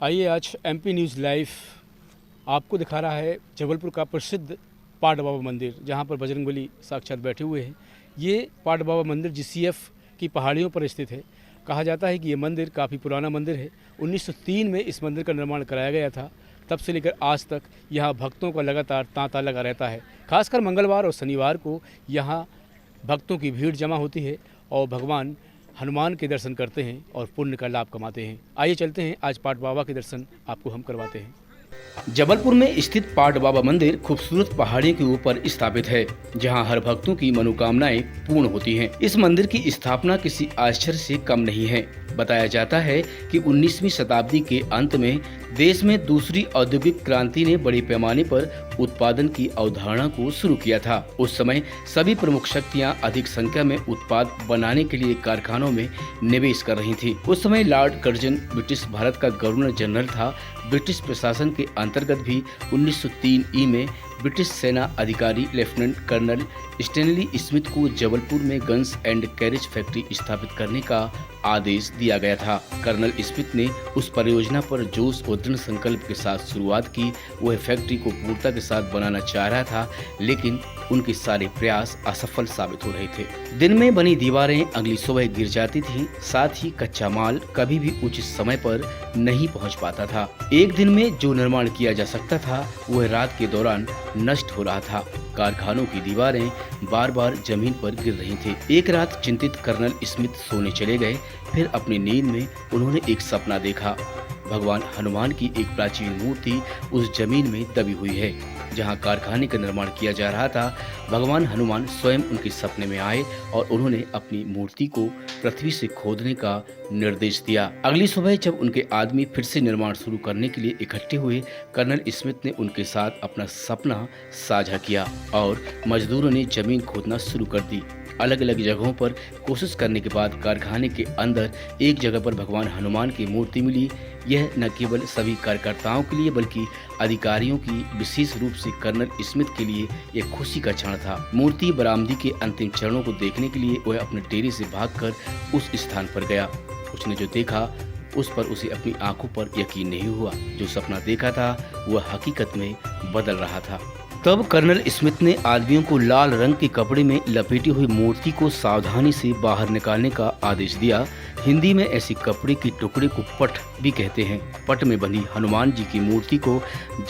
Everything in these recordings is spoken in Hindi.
आइए आज एमपी न्यूज़ लाइव आपको दिखा रहा है जबलपुर का प्रसिद्ध पाट बाबा मंदिर, जहां पर बजरंगबली साक्षात बैठे हुए हैं। ये पाट बाबा मंदिर जीसीएफ की पहाड़ियों पर स्थित है। कहा जाता है कि ये मंदिर काफ़ी पुराना मंदिर है। 1903 में इस मंदिर का निर्माण कराया गया था। तब से लेकर आज तक यहाँ भक्तों का लगातार तांता लगा रहता है। खासकर मंगलवार और शनिवार को यहाँ भक्तों की भीड़ जमा होती है और भगवान हनुमान के दर्शन करते हैं और पुण्य का लाभ कमाते हैं। आइए चलते हैं, आज पाट बाबा के दर्शन आपको हम करवाते हैं। जबलपुर में स्थित पाट बाबा मंदिर खूबसूरत पहाड़ी के ऊपर स्थापित है, जहां हर भक्तों की मनोकामनाएं पूर्ण होती हैं। इस मंदिर की स्थापना किसी आश्चर्य से कम नहीं है। बताया जाता है कि 19वीं शताब्दी के अंत में देश में दूसरी औद्योगिक क्रांति ने बड़े पैमाने पर उत्पादन की अवधारणा को शुरू किया था। उस समय सभी प्रमुख शक्तियां अधिक संख्या में उत्पाद बनाने के लिए कारखानों में निवेश कर रही थी। उस समय लॉर्ड कर्जन ब्रिटिश भारत का गवर्नर जनरल था। ब्रिटिश प्रशासन के अंतर्गत भी 1903 ई में ब्रिटिश सेना अधिकारी लेफ्टिनेंट कर्नल स्टैनली स्मिथ को जबलपुर में गन्स एंड कैरेज फैक्ट्री स्थापित करने का आदेश दिया गया था। कर्नल स्मिथ ने उस परियोजना पर जोश और दृढ़ संकल्प के साथ शुरुआत की। वह फैक्ट्री को पूर्णता के साथ बनाना चाह रहा था, लेकिन उनके सारे प्रयास असफल साबित हो रहे थे। दिन में बनी दीवारें अगली सुबह गिर जाती थीं, साथ ही कच्चा माल कभी भी उचित समय पर नहीं पहुंच पाता था। एक दिन में जो निर्माण किया जा सकता था, वह रात के दौरान नष्ट हो रहा था। कारखानों की दीवारें बार बार जमीन पर गिर रही थी। एक रात चिंतित कर्नल स्मिथ सोने चले गए। फिर अपनी नींद में उन्होंने एक सपना देखा। भगवान हनुमान की एक प्राचीन मूर्ति उस जमीन में दबी हुई है जहां कारखाने का निर्माण किया जा रहा था। भगवान हनुमान स्वयं उनके सपने में आए और उन्होंने अपनी मूर्ति को पृथ्वी से खोदने का निर्देश दिया। अगली सुबह जब उनके आदमी फिर से निर्माण शुरू करने के लिए इकट्ठे हुए, कर्नल स्मिथ ने उनके साथ अपना सपना साझा किया और मजदूरों ने जमीन खोदना शुरू कर दी। अलग अलग जगहों पर कोशिश करने के बाद कारखाने के अंदर एक जगह पर भगवान हनुमान की मूर्ति मिली। यह न केवल सभी कार्यकर्ताओं के लिए बल्कि अधिकारियों की, विशेष रूप से कर्नल स्मिथ के लिए एक खुशी का क्षण था। मूर्ति बरामदी के अंतिम चरणों को देखने के लिए वह अपने डेरे से भागकर उस स्थान पर गया। उसने जो देखा उस पर उसे अपनी आंखों पर यकीन नहीं हुआ। जो सपना देखा था वह हकीकत में बदल रहा था। तब कर्नल स्मिथ ने आदमियों को लाल रंग के कपड़े में लपेटी हुई मूर्ति को सावधानी से बाहर निकालने का आदेश दिया। हिंदी में ऐसे कपड़े के टुकड़े को पट भी कहते हैं। पट में बंधी हनुमान जी की मूर्ति को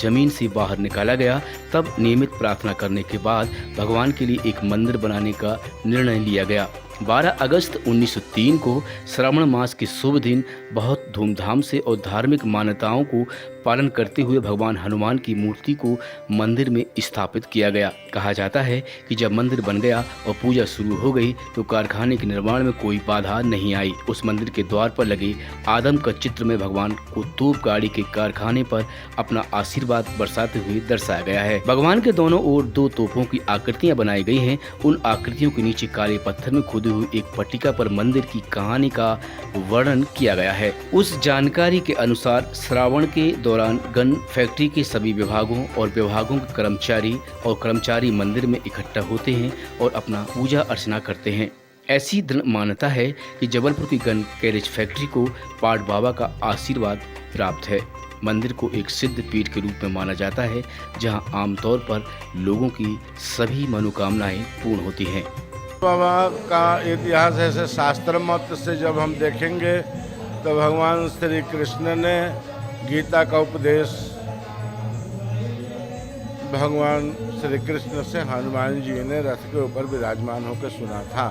जमीन से बाहर निकाला गया। तब नियमित प्रार्थना करने के बाद भगवान के लिए एक मंदिर बनाने का निर्णय लिया गया। 12 अगस्त 1903 को श्रावण मास के शुभ दिन बहुत धूमधाम से और धार्मिक मान्यताओं को पालन करते हुए भगवान हनुमान की मूर्ति को मंदिर में स्थापित किया गया। कहा जाता है कि जब मंदिर बन गया और पूजा शुरू हो गई तो कारखाने के निर्माण में कोई बाधा नहीं आई। उस मंदिर के द्वार पर लगे आदम का चित्र में भगवान को तोप गाड़ी के कारखाने पर अपना आशीर्वाद बरसाते हुए दर्शाया गया है। भगवान के दोनों ओर 2 तोपों की आकृतियां बनाई गई हैं। उन आकृतियों के नीचे काले पत्थर में खुदी हुई एक पट्टिका पर मंदिर की कहानी का वर्णन किया गया है। उस जानकारी के अनुसार श्रावण के दौरान गन फैक्ट्री के सभी विभागों और विभागों के कर्मचारी मंदिर में इकट्ठा होते हैं और अपना पूजा अर्चना करते हैं। ऐसी दृढ़ मान्यता है कि जबलपुर की गन कैरेज फैक्ट्री को पाट बाबा का आशीर्वाद प्राप्त है। मंदिर को एक सिद्ध पीठ के रूप में माना जाता है, जहां आमतौर पर लोगों की सभी मनोकामनाएं पूर्ण होती हैं। बाबा का इतिहास ऐसे शास्त्र मत से जब हम देखेंगे तो भगवान श्री कृष्ण ने गीता का उपदेश भगवान श्री कृष्ण से हनुमान जी ने रथ के ऊपर विराजमान होकर सुना था।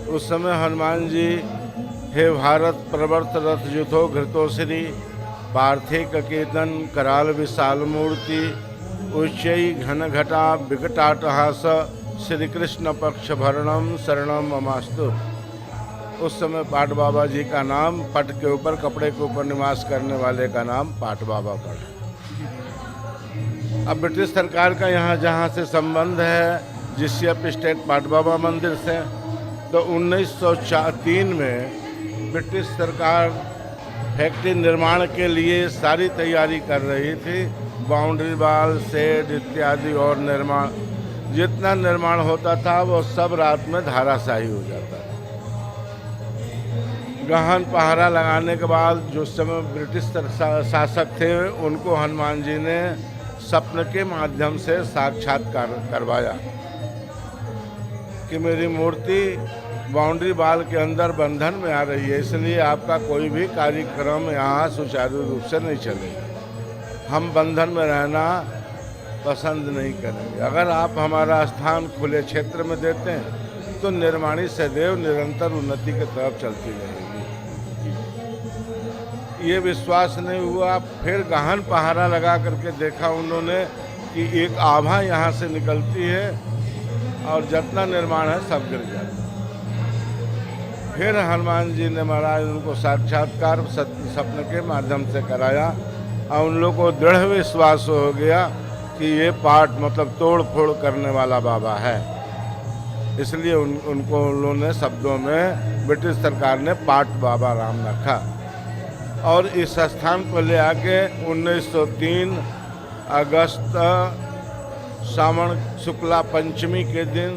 उस समय हनुमान जी, हे भारत प्रवर्त रथ युथो घृतोश्री पार्थिक कीर्तन कराल विशाल मूर्ति उच्चई घन घटा विकटाटहास श्री कृष्ण पक्ष भरणम शरणम ममास्तु। उस समय पाट बाबा जी का नाम, पट के ऊपर कपड़े के ऊपर निवास करने वाले का नाम पाट बाबा पड़ा। अब ब्रिटिश सरकार का यहाँ जहाँ से संबंध है जीसीएफ स्टेट पाट बाबा मंदिर से, तो 1903 में ब्रिटिश सरकार फैक्ट्री निर्माण के लिए सारी तैयारी कर रही थी। बाउंड्री वाल, शेड इत्यादि और निर्माण, जितना निर्माण होता था वो सब रात में धाराशाही हो जाता था। गहन पहरा लगाने के बाद जो समय ब्रिटिश शासक थे उनको हनुमान जी ने स्वप्न के माध्यम से साक्षात्कार करवाया कि मेरी मूर्ति बाउंड्री वाल के अंदर बंधन में आ रही है, इसलिए आपका कोई भी कार्यक्रम यहाँ सुचारू रूप से नहीं चलेगा। हम बंधन में रहना पसंद नहीं करेंगे। अगर आप हमारा स्थान खुले क्षेत्र में देते हैं तो निर्माणी सदैव निरंतर उन्नति की तरफ चलती रहेगी। ये विश्वास नहीं हुआ, फिर गहन पहरा लगा करके देखा उन्होंने कि एक आभा यहाँ से निकलती है और जितना निर्माण है सब गिर जाता। फिर हनुमान जी ने महाराज उनको साक्षात्कार स्वप्न के माध्यम से कराया और उन लोगों को दृढ़ विश्वास हो गया कि ये पाठ मतलब तोड़ फोड़ करने वाला बाबा है। इसलिए उनको उन्होंने शब्दों में ब्रिटिश सरकार ने पाट बाबा राम रखा और इस स्थान को ले आके 1903 अगस्त श्रावण शुक्ला पंचमी के दिन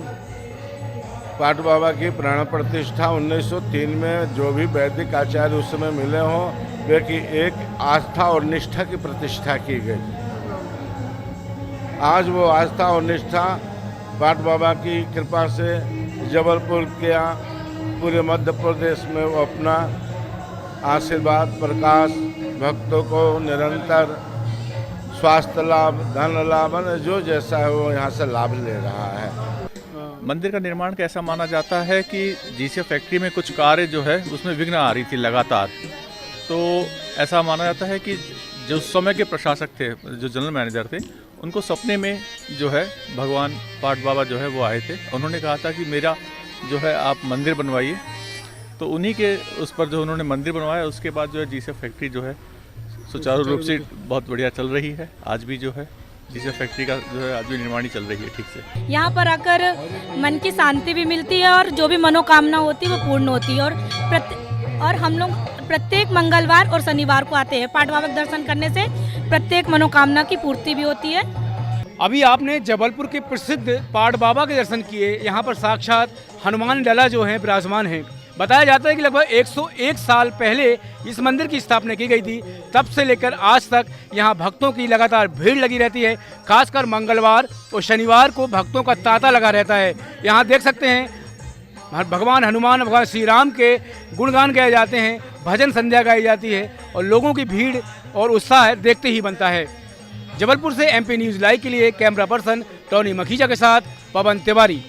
पाट बाबा की प्राण प्रतिष्ठा 1903 में जो भी वैदिक आचार्य उस समय मिले हों वे की एक आस्था और निष्ठा की प्रतिष्ठा की गई। आज वो आस्था और निष्ठा पाट बाबा की कृपा से जबलपुर के पूरे मध्य प्रदेश में वो अपना आशीर्वाद प्रकाश भक्तों को निरंतर स्वास्थ्य लाभ धन लाभ जो जैसा है वो यहाँ से लाभ ले रहा है। मंदिर का निर्माण का ऐसा माना जाता है कि जीसीएफ फैक्ट्री में कुछ कार्य जो है उसमें विघ्न आ रही थी लगातार, तो ऐसा माना जाता है कि जो उस समय के प्रशासक थे, जो जनरल मैनेजर थे, उनको सपने में जो है भगवान पाट बाबा जो है वो आए थे। उन्होंने कहा था कि मेरा जो है आप मंदिर बनवाइए, तो उन्हीं के उस पर जो उन्होंने मंदिर बनवाया उसके बाद जो है जीसीएफ फैक्ट्री जो है सुचारू रूप से बहुत बढ़िया चल रही है। आज भी जो है जीसीएफ फैक्ट्री का जो है आज भी निर्माणी चल रही है ठीक से। यहाँ पर आकर मन की शांति भी मिलती है और जो भी मनोकामना होती है वो पूर्ण होती है और हम लोग प्रत्येक मंगलवार और शनिवार को आते हैं पाट बाबा के दर्शन करने से प्रत्येक मनोकामना की पूर्ति भी होती है। अभी आपने जबलपुर के प्रसिद्ध पाट बाबा के दर्शन किए। यहाँ पर साक्षात हनुमान लला जो हैं विराजमान हैं। बताया जाता है कि लगभग 101 साल पहले इस मंदिर की स्थापना की गई थी। तब से लेकर आज तक यहाँ भक्तों की लगातार भीड़ लगी रहती है। खासकर मंगलवार और शनिवार को भक्तों का तांता लगा रहता है। यहाँ देख सकते हैं भगवान हनुमान भगवान श्री राम के गुणगान गाए जाते हैं, भजन संध्या गाई जाती है और लोगों की भीड़ और उत्साह देखते ही बनता है। जबलपुर से MP न्यूज़ लाइव के लिए कैमरा पर्सन टॉनी मखीजा के साथ पवन तिवारी।